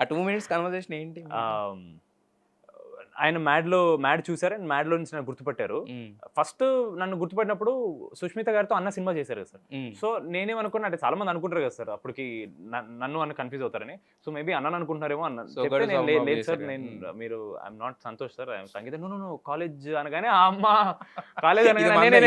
ఆ 2 minutes conversation ఏంటి? ఆయన మ్యాడ్ చూసారు అండ్ మ్యాడ్లో నుంచి నన్ను గుర్తుపట్టారు. ఫస్ట్ నన్ను గుర్తుపట్టినప్పుడు సుష్మిత గారితో అన్న సినిమా చేశారు కదా సార్. సో నేనేమనుకున్నా అంటే చాలా మంది అనుకుంటారు కదా సార్ అప్పటికి నన్ను అన్న కన్ఫ్యూజ్ అవుతారని. సో మేబీ అన్నను అనుకుంటున్నారేమో అన్న చెప్తే నేను లేదు సార్ నేను మీరు I'm not Santosh sir I'm Sangeetha no college అనగానే ఆ అమ్మ కాలేజ్ అనగానే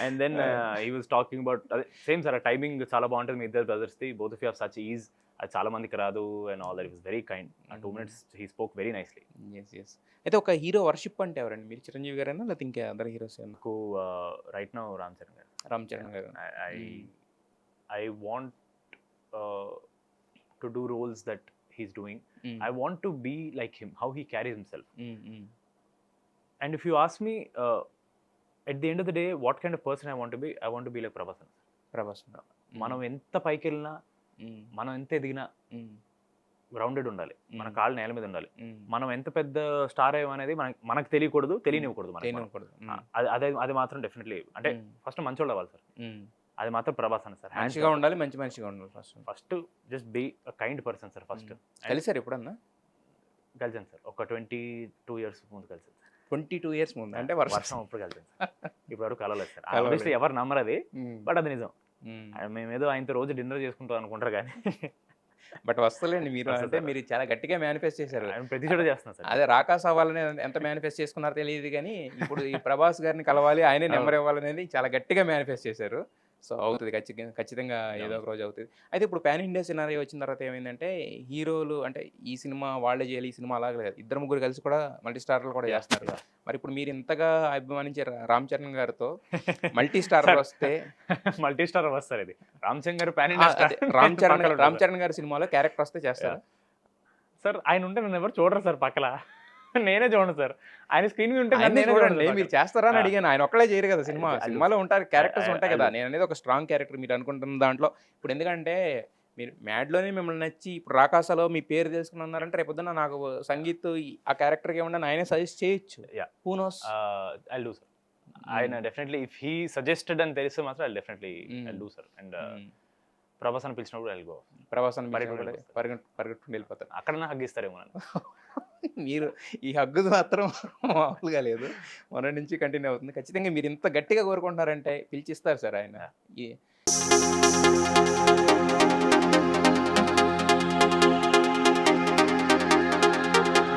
and then he was talking about అదే సేమ్ సార్ టైమింగ్ చాలా బాగుంటుంది మీ ఇద్దరు బ్రదర్స్ది both of you have such ease అది చాలా మందికి రాదు and all that was very kind ఆ 2 minutes he spoke very nicely. అయితే ఒక హీరో వర్షిప్ అంటే ఎవరండి? మీరు చిరంజీవి గారేనా లేకపోతే ఇంకా అదర్ హీరోస్? నాకు right now Ram Charan garu. Ram Charan garu. I want to do roles that he's doing. I want to be like him how he carries himself. And if you ask me at the end of the day what kind of person I want to be like Prabhas. మనం ఎంత పైకి వెళ్ళినా మనం ఎంత ఎదిగినా grounded ఉండాలి, మన కాళ్ళు నేల మీద ఉండాలి. మనం ఎంత పెద్ద స్టార్ అయ్యాం అనేది మనకు తెలియకూడదు, తెలియనివ్వకూడదు. అది మాత్రం డెఫినెట్లీ అంటే ఫస్ట్ మంచోళ్ళు అవ్వాలి సార్. అది మాత్రం ప్రభాస్ అన్న సార్. మంచిగా ఉండాలి, మనిషిగా ఉండాలి. First just be a kind person sir. First కలిసారు ఎప్పుడన్నా? కలిసాను సార్ ఒక 22 years ముందు కలిసాను. 22 years ముందు అంటే వర్షం అప్పుడు కలిసాను సార్. ఇప్పుడు కలవలేదు సార్. ఆబ్వియస్లీ ఎవరు నమ్మరు అది, బట్ అది నిజం. మేమేదో ఆయనతో రోజు డిన్నర్ చేసుకుంటాం అనుకుంటారు కానీ బట్ వస్తలేండి మీరు. అంటే మీరు చాలా గట్టిగా మేనిఫెస్ట్ చేశారు. ప్రతి చోట చేస్తున్నారు సార్. అదే రాకాస్ అవ్వాలని ఎంత మేనిఫెస్ట్ చేసుకున్నారో తెలియదు కానీ ఇప్పుడు ఈ ప్రభాస్ గారిని కలవాలి, ఆయనే నెంబర్ ఇవ్వాలనేది చాలా గట్టిగా మేనిఫెస్ట్ చేశారు. సో అవుతుంది, ఖచ్చితంగా ఏదో ఒక రోజు అవుతుంది. అయితే ఇప్పుడు పాన్ ఇండియా సినారీ వచ్చిన తర్వాత ఏమైందంటే హీరోలు అంటే ఈ సినిమా వాళ్ళే చేయాలి, ఈ సినిమా అలాగే లేదు, 2-3 కలిసి కూడా మల్టీ స్టార్లు కూడా చేస్తారు. మరి ఇప్పుడు మీరు ఇంతగా అభిమానించే రామ్ చరణ్ గారితో మల్టీ స్టార్ వస్తే మల్టీ స్టార్ వస్తారు. ఇది రామ్ చరణ్ గారు పాన్ రామ్ చరణ్ గారి సినిమాలో క్యారెక్టర్ వస్తే చేస్తారు సార్. ఆయన ఉంటే నన్ను ఎవరు చూడరు సార్, పక్కల నేనే చూడండి సార్. ఆయన స్క్రీన్ మీద ఉంటే మీరు చేస్తారా అని అడిగాను. ఆయన ఒక్కడే చేయరు కదా, సినిమాలో ఉంటారు, క్యారెక్టర్స్ ఉంటాయి కదా. నేను అనేది ఒక స్ట్రాంగ్ క్యారెక్టర్ మీరు అనుకుంటున్న దాంట్లో. ఇప్పుడు ఎందుకంటే మీరు మ్యాడ్లోనే మిమ్మల్ని నచ్చి ఇప్పుడు రాకాసాలో మీ పేరు తెలుసుకున్నారంటే రేపొద్దున నాకు సంగీత్ ఆ క్యారెక్టర్కి ఏమన్నా ఆయనే సజెస్ట్ చేయొచ్చు. Who knows, I'll do sir. ఆయన డెఫినెట్లీ ఇఫ్ హీ సజెస్టెడ్ అని తెలిస్తే మాత్రం I'll definitely I'll do sir. And Prabhas అని పిలిచినప్పుడు ఐల్ గో. ప్రభాస్ అని పరిగెట్టుకుని వెళ్ళిపోతారు. అక్కడ హగ్ ఇస్తారేమో నన్ను. మీరు ఈ హగ్గు మాత్రం మామూలుగా లేదు, మొన్న నుంచి కంటిన్యూ అవుతుంది. ఖచ్చితంగా మీరు ఇంత గట్టిగా కోరుకుంటున్నారంటే పిలిచిస్తారు సార్ ఆయన.